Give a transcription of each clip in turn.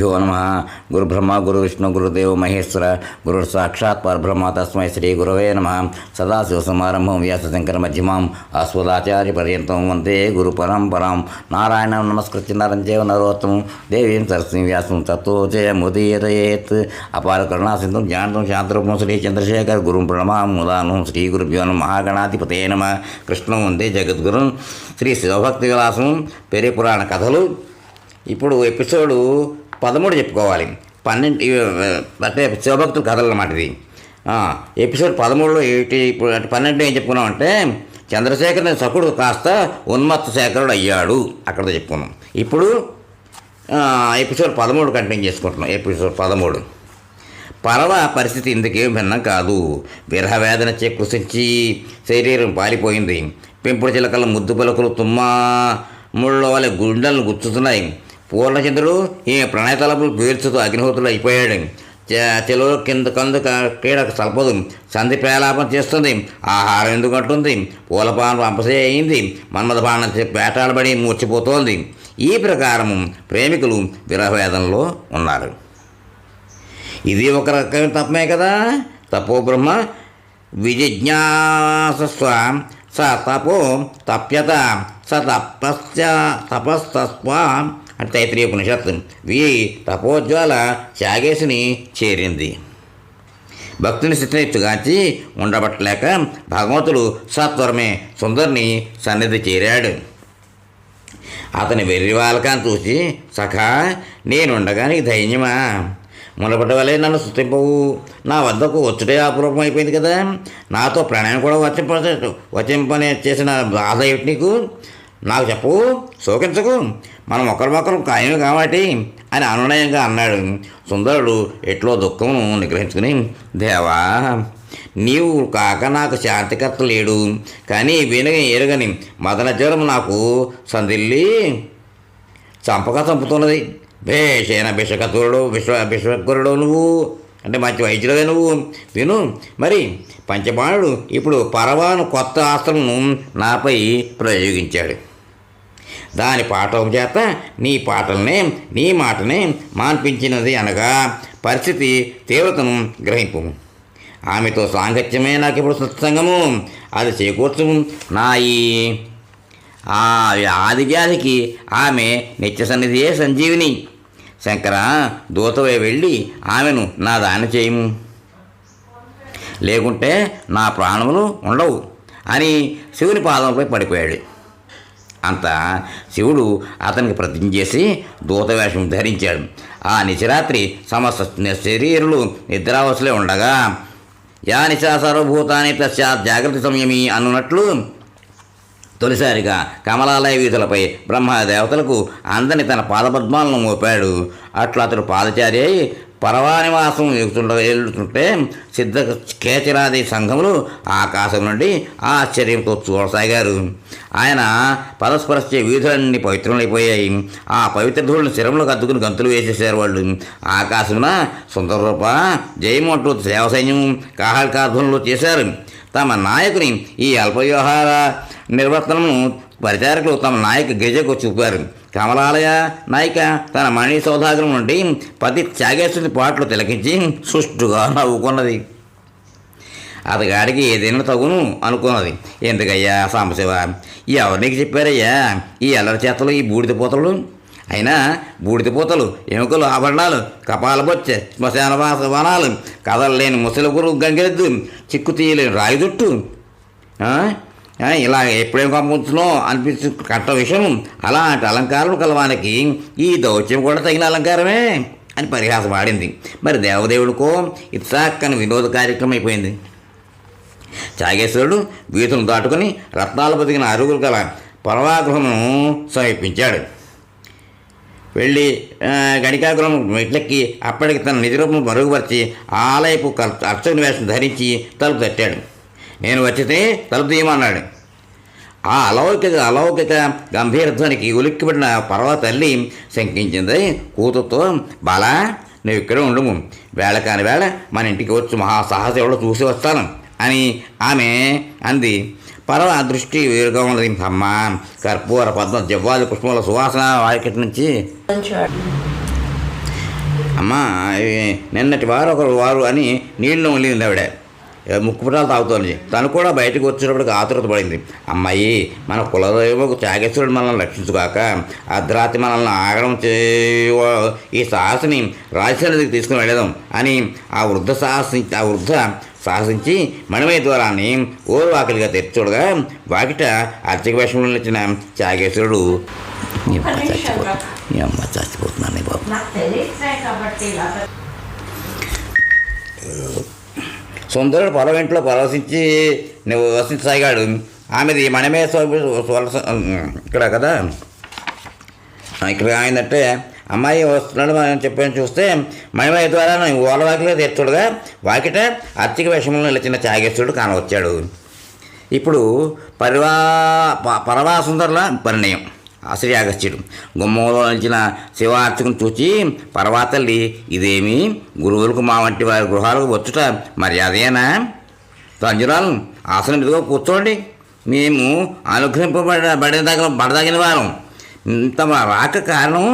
గురుభ్యో నమ. గురు బ్రహ్మ గురు విష్ణు గురుదేవ మహేశ్వర గురు సాక్షాత్ పరబ్రహ్మ తస్మై శ్రీ గురవే నమ. సదాశివసమారంభం వ్యాసశంకర మధ్యమాం అస్మదాచార్య పర్యంతం వందే గురు పరంపరాం. నారాయణం నమస్కృత్య నరం చైవ నరోత్తమం దేవీం సరస్వతీం వ్యాసం తత్తో జయముదీరయేత్. అపార కరుణాసింధుం జ్ఞానం శాంతరూపం శ్రీ చంద్రశేఖర గురుం ప్రణమాముదానం. శ్రీ గురుభ్యో నమ. మహాగణాధిపతే నమ. కృష్ణం వందే జగద్గురుం. శ్రీ శివభక్తి విలాసం పెరి పురాణ కథలు. ఇప్పుడు ఎపిసోడు 13 చెప్పుకోవాలి. 12 అంటే శివభక్తుల కథలు అన్నమాట ఇది. ఎపిసోడ్ 13లో ఇప్పుడు 12 ఏం చెప్పుకున్నామంటే చంద్రశేఖరుని సకుడు కాస్త ఉన్మత్త శేఖరుడు అయ్యాడు, అక్కడతో చెప్పుకున్నాం. ఇప్పుడు ఎపిసోడ్ 13 కంటిన్యూ చేసుకుంటున్నాం. ఎపిసోడ్ 13 పరవ పరిస్థితి ఇందుకేం భిన్నం కాదు. విరహవేదన కృషించి శరీరం పారిపోయింది. పెంపుడు చిలకల ముద్దు పలుకులు తుమ్మ ముళ్ళ వాళ్ళ గుండెలను గుచ్చుతున్నాయి. పూర్ణచంద్రుడు ఈ ప్రణయ తలపులు పీల్చుతూ అగ్నిహోత్రులు అయిపోయాడు. చెలువ కింద క్రీడకు సల్పదు. సంధి పేలాపం చేస్తుంది. ఆహారం ఎందుకు అంటుంది. పూలపానం అంపసే అయింది. మన్మథ బాణం పేటాడబడి మూర్చిపోతోంది. ఈ ప్రకారము ప్రేమికులు విరహవేదనలో ఉన్నారు. ఇది ఒక రకమైన తప్పమే కదా. తపో బ్రహ్మ విజిజ్ఞాసస్వ స తపో తప్యత స తపస్తస్వ అంటే తైత్రీయ ఉపనిషత్తు. తపోజ్వాల త్యాగేశుని చేరింది. భక్తుని స్థితినిచ్చుగాంచి ఉండబట్టలేక భగవంతుడు సత్వరమే సుందరిని సన్నిధి చేరాడు. అతని వెర్రివాలకాన్ని చూసి, సఖా నేనుండగా నీకు ధైర్యమా? మునపటి వలె నన్ను స్తుతింపవు. నా వద్దకు వచ్చుడే అపూర్వం అయిపోయింది కదా. నాతో ప్రణయం కూడా వచింపనే చేసిన బాధ ఏమిటి నీకు? నాకు చెప్పు, శోకించకు. మనం ఒకరికొకరు ఖాయం కాబట్టి అని అనునయంగా అన్నాడు. సుందరుడు ఎట్లో దుఃఖమును నిగ్రహించుకుని, దేవా నీవు కాక నాకు శాంతికర్త లేడు. కానీ ఎరగని మదన జ్వరం నాకు సందిల్లి చంపక చంపుతున్నది. భేషైన విషకతురుడు విశ్వకురుడు నువ్వు అంటే మంచి వైద్యుడవే నువ్వు. విను మరి, పంచబాణుడు ఇప్పుడు పరవాను కొత్త అస్త్రమును నాపై ప్రయోగించాడు. దాని పాఠం చేత నీ మాటనే మాన్పించినది అనగా పరిస్థితి తీవ్రతను గ్రహింపు. ఆమెతో సాంగత్యమే నాకు ఇప్పుడు సత్సంగము. అది చేకూర్చము. నా ఈ ఆది వ్యాధికి ఆమె నిత్య సన్నిధియే సంజీవిని. శంకర, దూతవై వెళ్ళి ఆమెను నా దాన్ని చేయము, లేకుంటే నా ప్రాణములు ఉండవు అని శివుని పాదంపై పడిపోయాడు. అంతా శివుడు అతనికి ప్రతిజ్ఞ చేసి దూతవేషం ధరించాడు. ఆ నిశరాత్రి సమస్త శరీరులు నిద్రావస్థలే ఉండగా, యా నిశా సర్వభూతాన్ని తస్యాత్ జాగ్రత్త సంయమి అన్నట్లు తొలిసారిగా కమలాలయ వీధులపై బ్రహ్మదేవతలకు అందని తన పాదపద్మాలను మోపాడు. అట్లా అతడు పాదచారి అయి పరవానివాసం వెళ్తుంటే సిద్ధ కేచరాది సంఘములు ఆకాశం నుండి ఆశ్చర్యంతో చూడసాగారు. ఆయన పరస్పరస్య వీధులన్నీ పవిత్రమైపోయాయి. ఆ పవిత్ర ధూళిని శిరములకు అద్దుకుని గంతులు వేసేసారు వాళ్ళు. ఆకాశమున సుందరరూప జయమంటూ దేవసైన్యం కాహళికాధ్వనులు చేశారు. తమ నాయకుని ఈ అల్పవ్యవహార నిర్వర్తనను పరిచారకులు తమ నాయక గిరిజకు చూపారు. కమలాలయ నాయిక తన మణి సౌదాగరం నుండి పతి త్యాగేశ్వరి పాటలు తిలకించి సుష్టుగా నవ్వుకున్నది. అతగాడికి ఏదైనా తగును అనుకున్నది. ఎందుకయ్యా సాంబశివ, ఎవరికి చెప్పారయ్యా ఈ అల్లరి చేతలు, ఈ బూడిద పూతలు? అయినా బూడిద పూతలు, ఎముకలు, ఆభరణాలు, కపాలబొచ్చ, శ్మశాన వనాలు, కదలలేని ముసలిగురు గంగెద్దు, చిక్కు తీయలేని రాయిదుట్టు, ఇలా ఎప్పుడేం పంపుతున్నో అనిపించు కట్ట విషయం. అలాంటి అలంకారం కలవానికి ఈ దౌత్యం కూడా తగిన అలంకారమే అని పరిహాసం ఆడింది. మరి దేవదేవుడికో ఇది చక్కని వినోద కార్యక్రమం అయిపోయింది. చాగేశ్వరుడు వీధులను దాటుకుని రత్నాలు బతికిన అరుగులు గల పరవాగృహమును సమీపించాడు. వెళ్ళి గణికాగృహం మెట్లెక్కి అప్పటికి తన నిజరూపం మరుగుపరిచి ఆలయపు అర్చకుని వేషం ధరించి తలుపు తట్టాడు. నేను వచ్చితే తలుపు తీయమన్నాడు. ఆ అలౌకిక గంభీరధ్వనికి ఉలిక్కిపడిన పర్వ తల్లి శంకించింది. కూతురుతో, బాలా నువ్వు ఇక్కడే ఉండుము, వేళ కాని వేళ మన ఇంటికి వచ్చి మహాసాహస ఎవడో చూసి వస్తాను అని ఆమె అంది. పర్వ దృష్టి వేరుగా ఉన్నది. అమ్మ, కర్పూర పద్మ జవ్వాది పుష్పముల సువాసన వాకిటి నుంచి అమ్మా నిన్నటి వారు అని నీళ్ళు వదిలింది ఆవిడ, ముక్కు పుటాలు తాగుతోంది. తను కూడా బయటకు వచ్చేటప్పటికి ఆతురత పడింది. అమ్మాయి, మన కులదైవకు త్యాగేశ్వరుడు మనల్ని రక్షించుగాక, అర్ధరాత్రి మనల్ని ఆగడం ఈ సాహసిని రాజశేఖరికి తీసుకుని వెళ్ళదాం అని ఆ వృద్ధ సాహసించి మణిమయ ద్వారాన్ని ఓరువాకిలిగా తెరిచూడగా వాకిట అర్చక వేషంలో వచ్చిన త్యాగేశ్వరుడు చచ్చిపోతున్నాను బాబు. సుందరుడు పొలవెంట్లో వసించసాగాడు. ఆమెది మణిమయ ఇక్కడ కదా, ఇక్కడ ఏంటంటే అమ్మాయి వస్తున్నాడు మనం చెప్పని చూస్తే మణిమయ ద్వారా ఓలవాకిలో తెచ్చుడుగా వాకిట అర్చక వేషంలో నిలిచిన త్యాగేశ్వరుడు కానవచ్చాడు. ఇప్పుడు పరవాసుందరుల పరిణయం. శ్రీ అగస్త్యుడు గుమ్మంలో నిలిచిన శివార్చకుని చూచి, పర్వాతల్లి, ఇదేమి గురువులకు మా వంటి వారి గృహాలకు వచ్చుట మర్యాదేనా? తంజురాలు ఆసనం ఇదిగో కూర్చోండి, మేము బడదగిన వారం, తమ రాక కారణం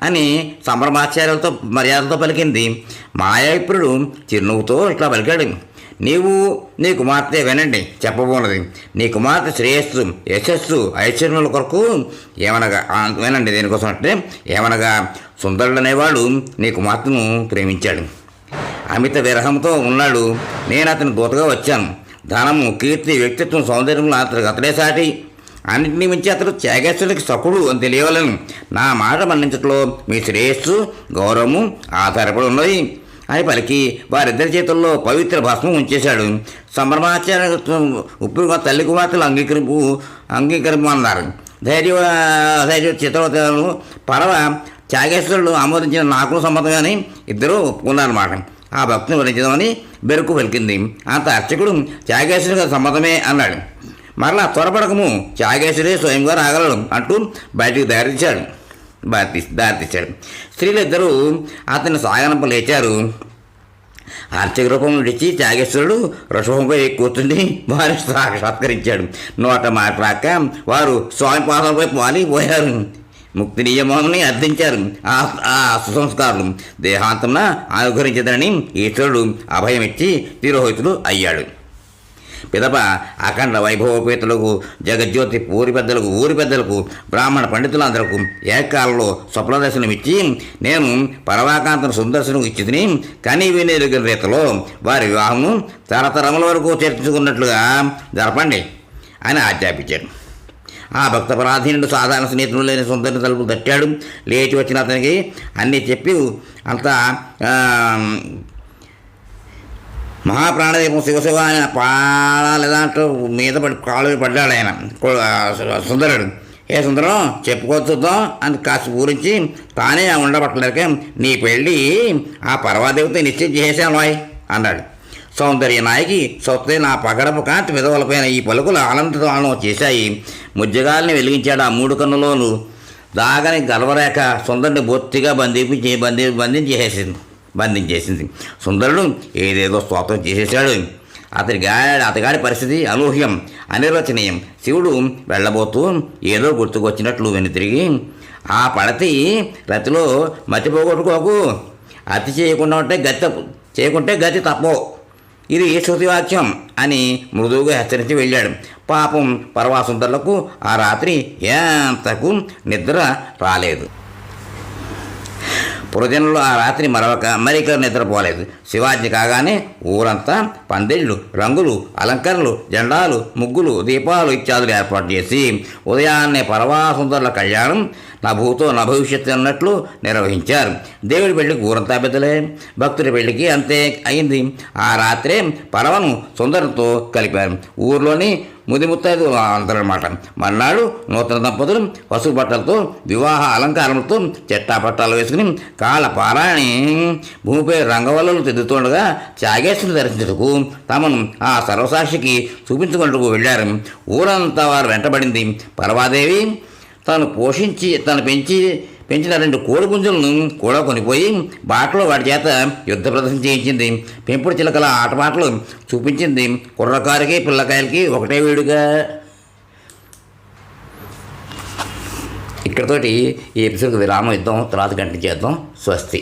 అని సంభ్రమాచార్యాలతో మర్యాదలతో పలికింది. మాయావిప్రుడు చిరునవ్వుతో ఇట్లా పలికాడు, నీవు నీ కుమార్తె వినండి చెప్పబోనది. నీ కుమార్తె శ్రేయస్సు, యశస్సు, ఐశ్వర్యముల కొరకు ఏమనగా వినండి. దేనికోసం అంటే ఏమనగా, సుందరుడు అనేవాడు నీ కుమార్తెను ప్రేమించాడు, అమిత విరహంతో ఉన్నాడు. నేను అతని దూతగా వచ్చాను. ధనము, కీర్తి, వ్యక్తిత్వం, సౌందర్యంలో అతడే సాటి. అన్నింటినీ మించి అతడు త్యాగేశ్వరుడికి సకుడు అని తెలియవలను. నా మాట మన్నించట్లో మీ శ్రేయస్సు, గౌరవము ఆధారపడి ఉన్నది అని పలికి వారిద్దరి చేతుల్లో పవిత్ర భస్మం ఉంచేశాడు. సంభ్రమాచార్య ఉప్పుగా తల్లి కుమార్తెలు అంగీకరింపన్నారు. ధైర్య చిత్రవతను పరవ త్యాగేశ్వరుడు ఆమోదించిన నాకు సమ్మతంగాని ఇద్దరూ ఒప్పుకున్నారన్నమాట. ఆ భక్తిని వరించదామని బెరుకు పలికింది. అంత అర్చకుడు త్యాగేశ్వరుడికి సమ్మతమే అన్నాడు. మరలా త్వరపడకము, త్యాగేశ్వరే స్వయంగా రాగలడు అంటూ బయటికి దారితీశాడు. స్త్రీలిద్దరూ అతన్ని సాగనంప లేచారు. అర్చక రూపం విడిచి త్యాగేశ్వరుడు వృషభంపై కూర్చుండి వారిని సాక్షాత్కరించాడు. నోట మాట్లాక వారు స్వామి పాదంపై పాలిపోయారు. ముక్తి నియమాన్ని అర్థించారు. ఆ సుసంస్కారులు దేహాంతమున అనుగ్రహించదని ఈశ్వరుడు అభయం ఇచ్చి తిరోహితుడు అయ్యాడు. పిదప అఖండ వైభవపేతులకు, జగజ్యోతి ఊరి పెద్దలకు, బ్రాహ్మణ పండితులందరకు ఏకాలంలో స్వప్న దర్శనమిచ్చి, నేను పరవాకాంతను సుందర్శనం ఇచ్చి తిని కనీ వినేరుగిన రీతిలో వారి వివాహము తరతరముల వరకు చర్చించుకున్నట్లుగా జరపండి అని ఆజ్ఞాపించాడు. ఆ భక్త పరాధీనుడు సాధారణ స్నేహితులు లేని సుందరిని తలుపు తట్టాడు. లేచి వచ్చిన అతనికి అన్నీ చెప్పి అంతా మహాప్రాణదీపం శివశివ ఆయన పాడాలి దాంట్లో మీద కాలు పడ్డాడు ఆయన సుందరుడు. ఏ సుందరం చెప్పుకోవచ్చుద్దాం అని కాస్త ఊరించి తానే ఉండబట్టలేక, నీ పెళ్ళి ఆ పర్వాదేవితో నిశ్చయం చేశాను అన్నాడు. సౌందర్య నాయకి సొత్తే నా పగడపు కాంతి విధవలపైన ఈ పలుకులు ఆనందం చేశాయి. ముజ్జగాల్ని వెలిగించాడు. ఆ 3 కన్నులోను దాగని గర్వరేఖ సుందరుని బొత్తిగా బంధించేసింది. సుందరుడు ఏదేదో స్తోత్రం చేసేశాడు. అతగాడి పరిస్థితి అనూహ్యం, అనిర్వచనీయం. శివుడు వెళ్ళబోతూ ఏదో గుర్తుకొచ్చినట్లు వెనుతిరిగి, ఆ పడతి రతిలో మతిపోగొట్టుకోకు, అతి చేయకుంటే గతి తప్పో, ఇది శృతివాక్యం అని మృదువుగా హెచ్చరించి వెళ్ళాడు. పాపం పరవాసుందరులకు ఆ రాత్రి ఎంతకు నిద్ర రాలేదు. పురజనులు ఆ రాత్రి మరిక నిద్రపోలేదు. శివాజ్ఞ కాగానే ఊరంతా పందిళ్ళు, రంగులు, అలంకరణలు, జెండాలు, ముగ్గులు, దీపాలు ఇత్యాదులు ఏర్పాటు చేసి ఉదయాన్నే పరవాసుందరుల కళ్యాణం నా భూతో నా భవిష్యత్తు అన్నట్లు నిర్వహించారు. దేవుడి పెళ్లికి ఊరంతా పెద్దలే, భక్తుడి పెళ్లికి అంతే అయింది. ఆ రాత్రే పరవను సుందరంతో కలిపారు. ఊర్లోని ముదిముత్తైదు అంటారనమాట. మర్నాడు నూతన దంపతులు పసుపు బట్టలతో, వివాహ అలంకారములతో చెట్టాపట్టాలు వేసుకుని కాళ్ళ పారాయణి భూమిపై రంగవల్లులు తెద్దుతుండగా త్యాగేశ్వరుని దర్శించుటకు తమను ఆ సర్వసాక్షికి చూపించుకుంటూ వెళ్ళారు. ఊరంతా వారు వెంటబడింది. పరవాదేవి తను పెంచిన 2 కోడి పుంజులను కూడా కొనిపోయి బాటలో వాడి చేత యుద్ధ ప్రదర్శన చేయించింది. పెంపుడు చిలకల ఆటపాటలు చూపించింది. కుర్రకారికి పిల్లకాయలకి ఒకటే వేడుగా. ఇక్కడితోటి ఈ ఎపిసోడ్కి విరామం ఇద్దాం, తర్వాత కంటిన్యూ చేద్దాం. స్వస్తి.